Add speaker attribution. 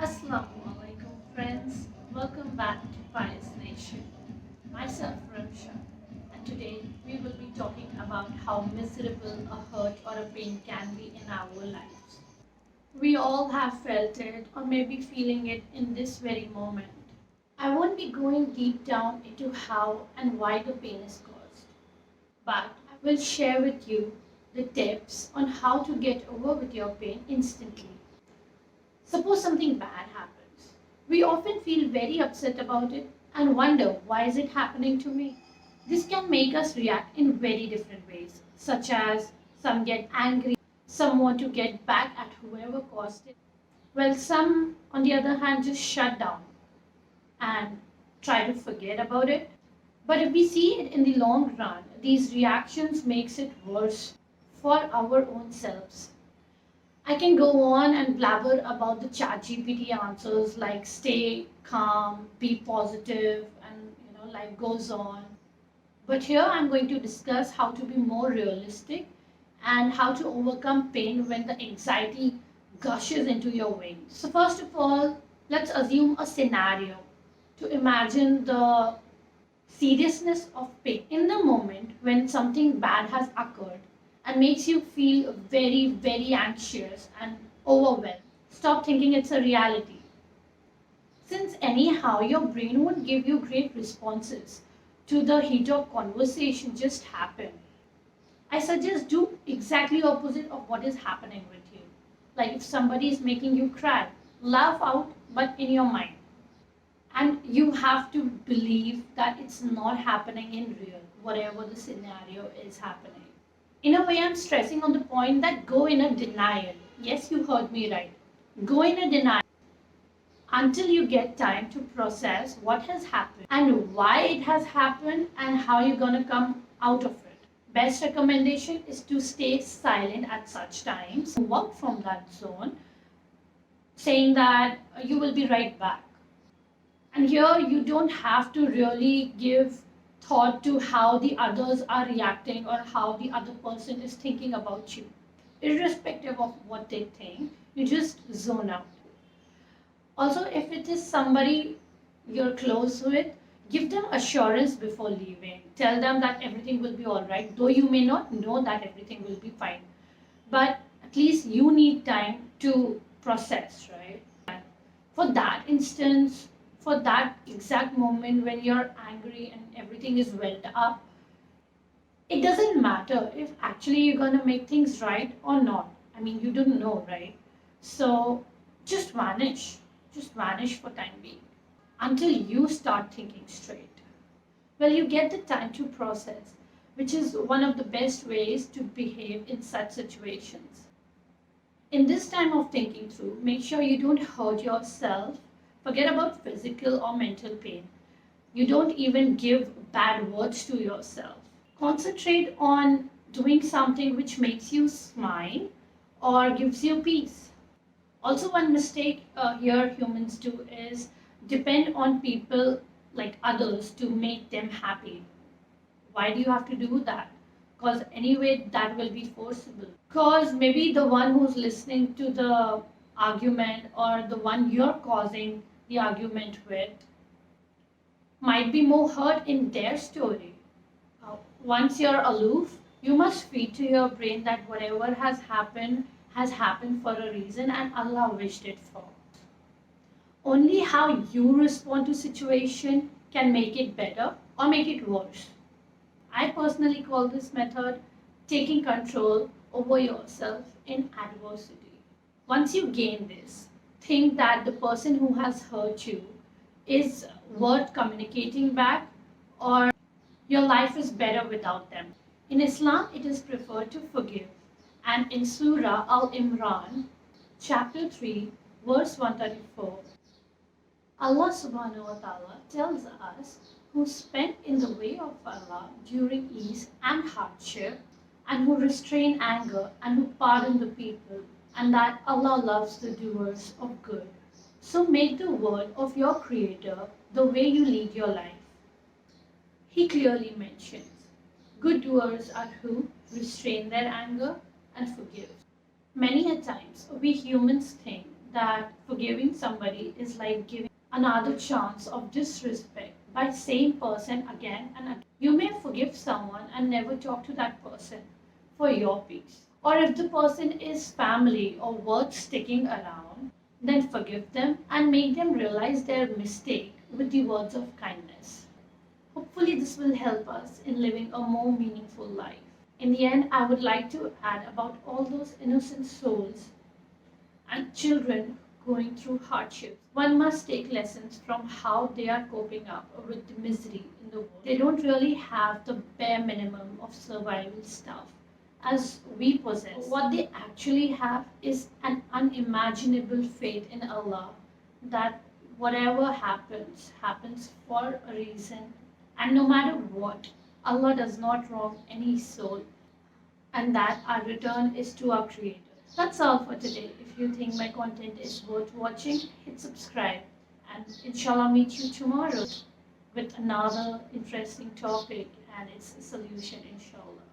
Speaker 1: Assalamu alaikum friends, welcome back to Pious Nation. Myself Ramsha, and today we will be talking about how miserable a hurt or a pain can be in our lives. We all have felt it or maybe feeling it in this very moment. I won't be going deep down into how and why the pain is caused, but I will share with you the tips on how to get over with your pain instantly. Suppose something bad happens. We often feel very upset about it and wonder, why is it happening to me? This can make us react in very different ways, such as some get angry, some want to get back at whoever caused it, while some, on the other hand, just shut down and try to forget about it. But if we see it in the long run, these reactions makes it worse for our own selves. I can go on and blabber about the ChatGPT answers like stay calm, be positive, and life goes on. But here I'm going to discuss how to be more realistic and how to overcome pain when the anxiety gushes into your veins. So first of all, let's assume a scenario to imagine the seriousness of pain in the moment when something bad has occurred and makes you feel very, very anxious and overwhelmed. Stop thinking it's a reality. Since anyhow your brain won't give you great responses to the heat of conversation just happened, I suggest do exactly opposite of what is happening with you. Like if somebody is making you cry, laugh out but in your mind. And you have to believe that it's not happening in real, whatever the scenario is happening. In a way, I'm stressing on the point that go in a denial. Yes, you heard me right. Go in a denial until you get time to process what has happened and why it has happened and how you're going to come out of it. Best recommendation is to stay silent at such times. Walk from that zone, saying that you will be right back. And here you don't have to really give thought to how the others are reacting or how the other person is thinking about you. Irrespective of what they think, you just zone out. Also, if it is somebody you're close with, give them assurance before leaving. Tell them that everything will be all right, though you may not know that everything will be fine. But at least you need time to process, right? For that instance, for that exact moment when you're angry and everything is welled up, it doesn't matter if actually you're going to make things right or not. I mean, you don't know, right? So just vanish. Just vanish for time being until you start thinking straight. Well, you get the time to process, which is one of the best ways to behave in such situations. In this time of thinking through, make sure you don't hurt yourself. Forget about physical or mental pain. You don't even give bad words to yourself. Concentrate on doing something which makes you smile or gives you peace. Also, one mistake here humans do is depend on people like others to make them happy. Why do you have to do that? Because anyway, that will be forcible. Because maybe the one who's listening to the argument or the one you're causing the argument with might be more hurt in their story. Once you're aloof, you must feed to your brain that whatever has happened for a reason and Allah wished it for. Only how you respond to situation can make it better or make it worse. I personally call this method taking control over yourself in adversity. Once you gain this, think that the person who has hurt you is worth communicating back or your life is better without them. In Islam, it is preferred to forgive. And in Surah Al-Imran, chapter 3, verse 134, Allah subhanahu wa ta'ala tells us who spend in the way of Allah during ease and hardship, and who restrain anger and who pardon the people, and that Allah loves the doers of good. So make the word of your Creator the way you lead your life. He clearly mentions good doers are who restrain their anger and forgive. Many a times we humans think that forgiving somebody is like giving another chance of disrespect by same person again and again. You may forgive someone and never talk to that person for your peace. Or if the person is family or worth sticking around, then forgive them and make them realize their mistake with the words of kindness. Hopefully, this will help us in living a more meaningful life. In the end, I would like to add about all those innocent souls and children going through hardships. One must take lessons from how they are coping up with the misery in the world. They don't really have the bare minimum of survival stuff as we possess. What they actually have is an unimaginable faith in Allah that whatever happens, happens for a reason. And no matter what, Allah does not wrong any soul, and that our return is to our Creator. That's all for today. If you think my content is worth watching, hit subscribe. And inshallah, meet you tomorrow with another interesting topic and its solution, inshallah.